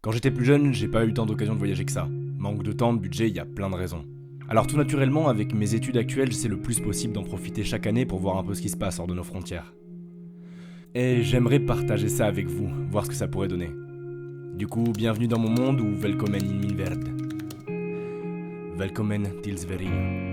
Quand j'étais plus jeune, j'ai pas eu tant d'occasions de voyager que ça. Manque de temps, de budget, il y a plein de raisons. Alors tout naturellement, avec mes études actuelles, j'essaie le plus possible d'en profiter chaque année pour voir un peu ce qui se passe hors de nos frontières. Et j'aimerais partager ça avec vous, voir ce que ça pourrait donner. Du coup, bienvenue dans mon monde ou Velkommen in min verd. Velkommen till Sverige.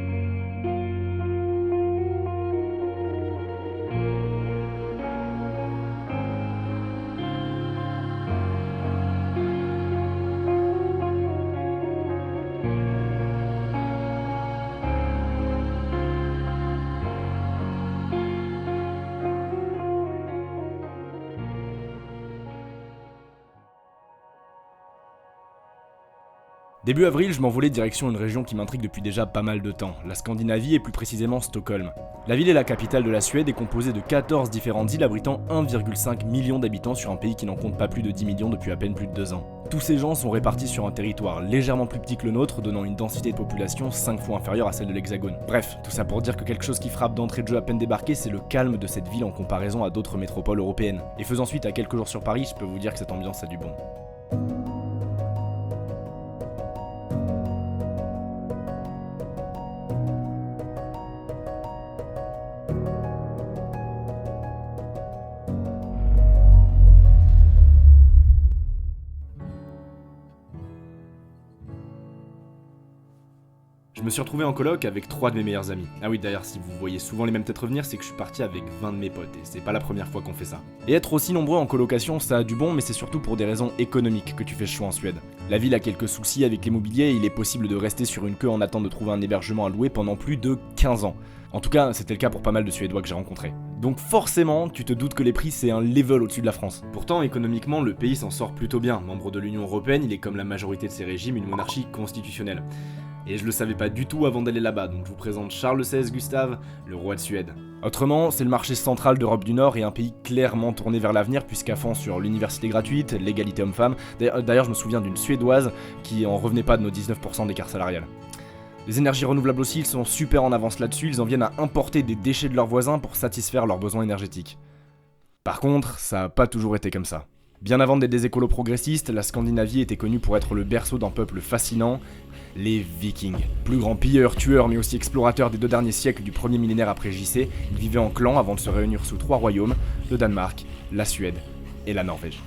Début avril, je m'envolais direction une région qui m'intrigue depuis déjà pas mal de temps, la Scandinavie et plus précisément Stockholm. La ville est la capitale de la Suède et composée de 14 différentes îles abritant 1,5 million d'habitants sur un pays qui n'en compte pas plus de 10 millions depuis à peine plus de 2 ans. Tous ces gens sont répartis sur un territoire légèrement plus petit que le nôtre, donnant une densité de population 5 fois inférieure à celle de l'Hexagone. Bref, tout ça pour dire que quelque chose qui frappe d'entrée de jeu à peine débarqué, c'est le calme de cette ville en comparaison à d'autres métropoles européennes. Et faisant suite à quelques jours sur Paris, je peux vous dire que cette ambiance a du bon. Je me suis retrouvé en coloc avec 3 de mes meilleurs amis. Ah oui, d'ailleurs, si vous voyez souvent les mêmes têtes revenir, c'est que je suis parti avec 20 de mes potes, et c'est pas la première fois qu'on fait ça. Et être aussi nombreux en colocation, ça a du bon, mais c'est surtout pour des raisons économiques que tu fais ce choix en Suède. La ville a quelques soucis avec l'immobilier, et il est possible de rester sur une queue en attente de trouver un hébergement à louer pendant plus de 15 ans. En tout cas, c'était le cas pour pas mal de Suédois que j'ai rencontrés. Donc forcément, tu te doutes que les prix c'est un level au-dessus de la France. Pourtant, économiquement, le pays s'en sort plutôt bien. Membre de l'Union Européenne, il est comme la majorité de ses régimes une monarchie constitutionnelle. Et je le savais pas du tout avant d'aller là-bas, donc je vous présente Charles XVI Gustave, le roi de Suède. Autrement, c'est le marché central d'Europe du Nord et un pays clairement tourné vers l'avenir puisqu'à fond sur l'université gratuite, l'égalité homme-femme. D'ailleurs, je me souviens d'une Suédoise qui en revenait pas de nos 19% d'écart salarial. Les énergies renouvelables aussi, ils sont super en avance là-dessus, ils en viennent à importer des déchets de leurs voisins pour satisfaire leurs besoins énergétiques. Par contre, ça a pas toujours été comme ça. Bien avant d'être des écolos progressistes, la Scandinavie était connue pour être le berceau d'un peuple fascinant, les Vikings. Plus grands pilleurs, tueurs, mais aussi explorateurs des 2 derniers siècles du premier millénaire après JC, ils vivaient en clans avant de se réunir sous 3 royaumes, le Danemark, la Suède et la Norvège.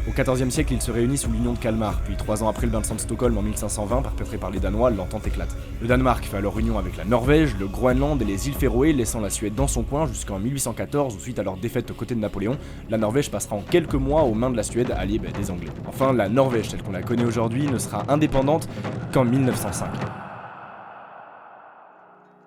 Au XIVe siècle, ils se réunissent sous l'union de Kalmar, puis 3 ans après le bain de sang de Stockholm en 1520, perpétré par les Danois, l'entente éclate. Le Danemark fait alors union avec la Norvège, le Groenland et les îles Féroé, laissant la Suède dans son coin jusqu'en 1814, où suite à leur défaite aux côtés de Napoléon, la Norvège passera en quelques mois aux mains de la Suède, alliée des Anglais. Enfin, la Norvège, telle qu'on la connaît aujourd'hui, ne sera indépendante qu'en 1905.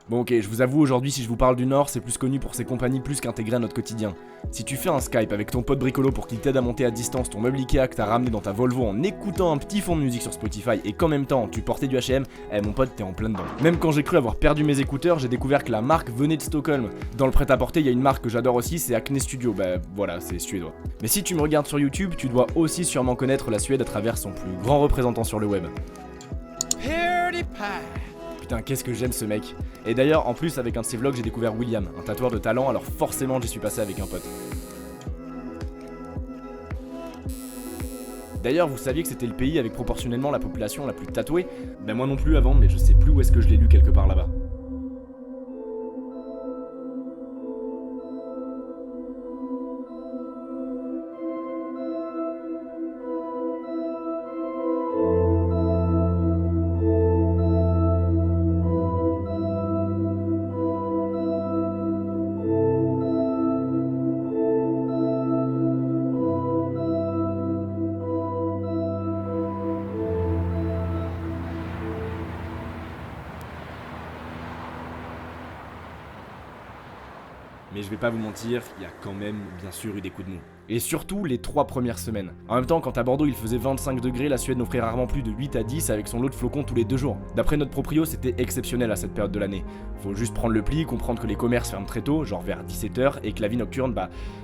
Bon ok, je vous avoue, aujourd'hui si je vous parle du Nord, c'est plus connu pour ses compagnies plus qu'intégré à notre quotidien. Si tu fais un Skype avec ton pote bricolo pour qu'il t'aide à monter à distance ton meuble Ikea que t'as ramené dans ta Volvo en écoutant un petit fond de musique sur Spotify et qu'en même temps tu portais du H&M, mon pote t'es en plein dedans. Même quand j'ai cru avoir perdu mes écouteurs, j'ai découvert que la marque venait de Stockholm. Dans le prêt-à-porter, il y a une marque que j'adore aussi, c'est Acne Studio, voilà, c'est suédois. Mais si tu me regardes sur YouTube, tu dois aussi sûrement connaître la Suède à travers son plus grand représentant sur le web. Putain, qu'est-ce que j'aime ce mec. Et d'ailleurs, en plus, avec un de ses vlogs, j'ai découvert William, un tatoueur de talent, alors forcément j'y suis passé avec un pote. D'ailleurs, vous saviez que c'était le pays avec proportionnellement la population la plus tatouée? Ben moi non plus avant, mais je sais plus où est-ce que je l'ai lu quelque part là-bas. Mais je vais pas vous mentir, il y a quand même bien sûr eu des coups de mou. Et surtout les 3 premières semaines. En même temps, quand à Bordeaux il faisait 25 degrés, la Suède n'offrait rarement plus de 8 à 10 avec son lot de flocons tous les 2 jours. D'après notre proprio, c'était exceptionnel à cette période de l'année. Faut juste prendre le pli, comprendre que les commerces ferment très tôt, genre vers 17h, et que la vie nocturne,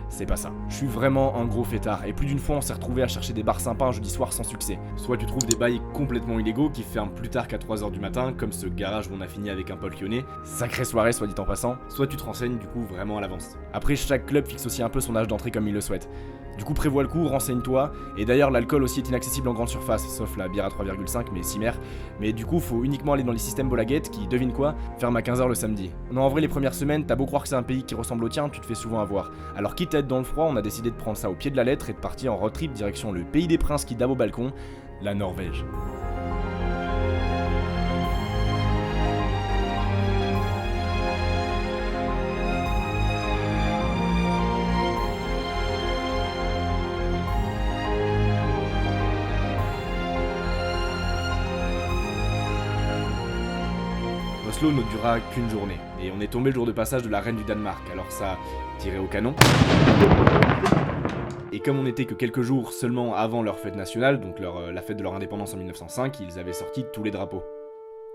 c'est pas ça. Je suis vraiment un gros fêtard, et plus d'une fois on s'est retrouvé à chercher des bars sympas un jeudi soir sans succès. Soit tu trouves des bails complètement illégaux qui ferment plus tard qu'à 3h du matin, comme ce garage où on a fini avec un Paul lyonnais, sacrée soirée soit dit en passant, soit tu te renseignes du coup vraiment à l'avance. Après, chaque club fixe aussi un peu son âge d'entrée comme il le souhaite. Du coup, prévois le coup, renseigne-toi. Et d'ailleurs, l'alcool aussi est inaccessible en grande surface, sauf la bière à 3,5, mais cimer. Mais du coup, faut uniquement aller dans les systèmes Bolaget qui, devine quoi, ferment à 15h le samedi. Non, en vrai, les premières semaines, t'as beau croire que c'est un pays qui ressemble au tien, tu te fais souvent avoir. Alors, quitte à être dans le froid, on a décidé de prendre ça au pied de la lettre et de partir en road trip direction le pays des princes qui dave au balcon, la Norvège. Oslo ne durera qu'une journée, et on est tombé le jour de passage de la reine du Danemark, alors ça tirait au canon. Et comme on n'était que quelques jours seulement avant leur fête nationale, donc la fête de leur indépendance en 1905, ils avaient sorti tous les drapeaux.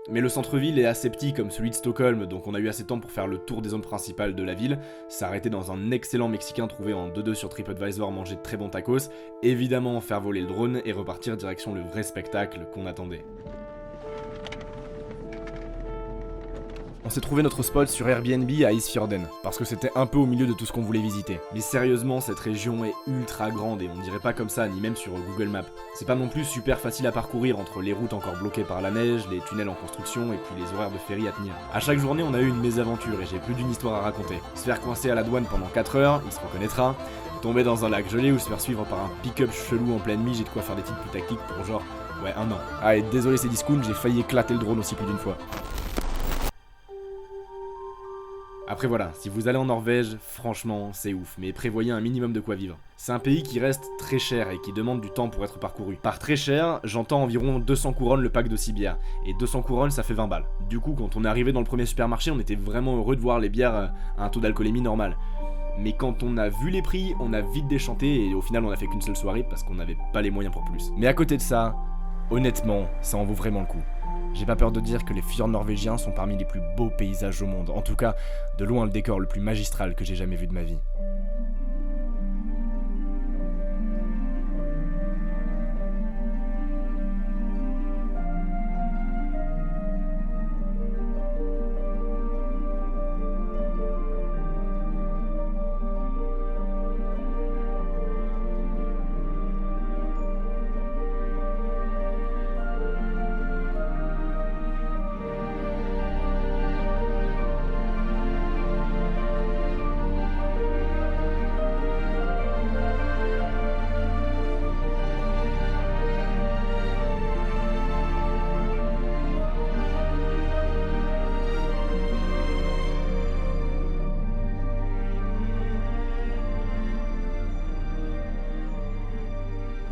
Mais le centre-ville est assez petit comme celui de Stockholm, donc on a eu assez de temps pour faire le tour des zones principales de la ville, s'arrêter dans un excellent mexicain trouvé en 2-2 sur TripAdvisor, manger de très bons tacos, évidemment faire voler le drone et repartir direction le vrai spectacle qu'on attendait. On s'est trouvé notre spot sur Airbnb à Isfjorden, parce que c'était un peu au milieu de tout ce qu'on voulait visiter. Mais sérieusement, cette région est ultra grande et on dirait pas comme ça, ni même sur Google Maps. C'est pas non plus super facile à parcourir entre les routes encore bloquées par la neige, les tunnels en construction et puis les horaires de ferry à tenir. À chaque journée, on a eu une mésaventure et j'ai plus d'une histoire à raconter. Se faire coincer à la douane pendant 4 heures, il se reconnaîtra. Tomber dans un lac gelé ou se faire suivre par un pick-up chelou en pleine nuit, j'ai de quoi faire des titres plus tactiques pour genre, ouais, 1 an. Ah et désolé c'est discount, j'ai failli éclater le drone aussi plus d'une fois. Après voilà, si vous allez en Norvège, franchement, c'est ouf, mais prévoyez un minimum de quoi vivre. C'est un pays qui reste très cher et qui demande du temps pour être parcouru. Par très cher, j'entends environ 200 couronnes le pack de 6 bières, et 200 couronnes ça fait 20 balles. Du coup, quand on est arrivé dans le premier supermarché, on était vraiment heureux de voir les bières à un taux d'alcoolémie normal. Mais quand on a vu les prix, on a vite déchanté et au final on a fait qu'une seule soirée parce qu'on n'avait pas les moyens pour plus. Mais à côté de ça, honnêtement, ça en vaut vraiment le coup. J'ai pas peur de dire que les fjords norvégiens sont parmi les plus beaux paysages au monde, en tout cas, de loin le décor le plus magistral que j'ai jamais vu de ma vie.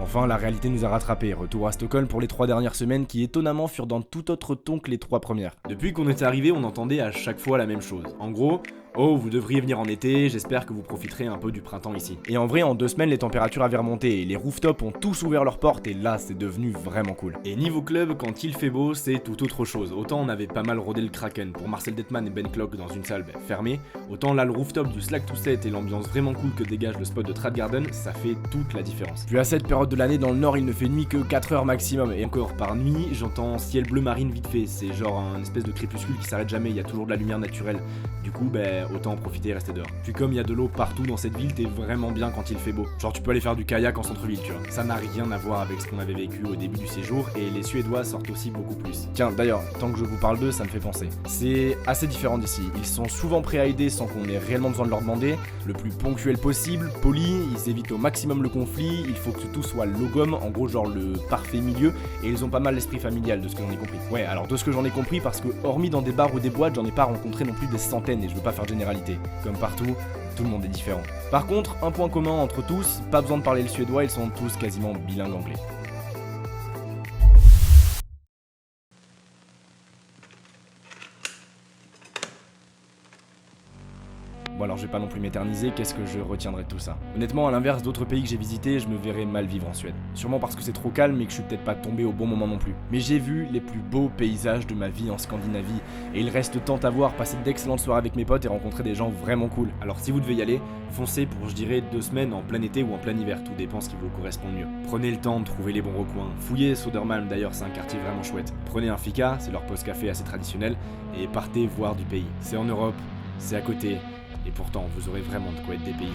Enfin, la réalité nous a rattrapés. Retour à Stockholm pour les 3 dernières semaines qui étonnamment furent dans tout autre ton que les 3 premières. Depuis qu'on était arrivé, on entendait à chaque fois la même chose. En gros, oh, vous devriez venir en été, j'espère que vous profiterez un peu du printemps ici. Et en vrai, en 2 semaines, les températures avaient remonté et les rooftops ont tous ouvert leurs portes et là, c'est devenu vraiment cool. Et niveau club, quand il fait beau, c'est tout autre chose. Autant on avait pas mal rodé le Kraken pour Marcel Detman et Ben Clock dans une salle fermée, autant là, le rooftop du Slack to Set et l'ambiance vraiment cool que dégage le spot de Tradgarden, ça fait toute la différence. Puis à cette période de l'année, dans le nord, il ne fait nuit que 4 heures maximum. Et encore, par nuit, j'entends ciel bleu marine vite fait. C'est genre un espèce de crépuscule qui s'arrête jamais, il y a toujours de la lumière naturelle. Du coup, autant en profiter et rester dehors. Puis comme il y a de l'eau partout dans cette ville, t'es vraiment bien quand il fait beau. Genre tu peux aller faire du kayak en centre-ville, tu vois. Ça n'a rien à voir avec ce qu'on avait vécu au début du séjour, et les Suédois sortent aussi beaucoup plus. Tiens, d'ailleurs, tant que je vous parle d'eux, ça me fait penser. C'est assez différent d'ici. Ils sont souvent prêts à aider sans qu'on ait réellement besoin de leur demander, le plus ponctuel possible, poli, ils évitent au maximum le conflit, il faut que tout soit logom, en gros genre le parfait milieu, et ils ont pas mal l'esprit familial de ce que j'en ai compris. Ouais, alors de ce que j'en ai compris, parce que hormis dans des bars ou des boîtes, j'en ai pas rencontré non plus des centaines, et je veux pas faire de généralité. Comme partout, tout le monde est différent. Par contre, un point commun entre tous, pas besoin de parler le suédois, ils sont tous quasiment bilingues anglais. Bon alors je vais pas non plus m'éterniser, qu'est-ce que je retiendrai de tout ça? Honnêtement, à l'inverse d'autres pays que j'ai visités, je me verrais mal vivre en Suède. Sûrement parce que c'est trop calme et que je suis peut-être pas tombé au bon moment non plus. Mais j'ai vu les plus beaux paysages de ma vie en Scandinavie, et il reste tant à voir, passer d'excellentes soirées avec mes potes et rencontrer des gens vraiment cool. Alors si vous devez y aller, foncez pour je dirais 2 semaines en plein été ou en plein hiver, tout dépend ce qui vous correspond mieux. Prenez le temps de trouver les bons recoins, fouillez Södermalm d'ailleurs, c'est un quartier vraiment chouette. Prenez un fika, c'est leur post café assez traditionnel, et partez voir du pays. C'est en Europe, c'est à côté, et pourtant vous aurez vraiment de quoi être dépaysé.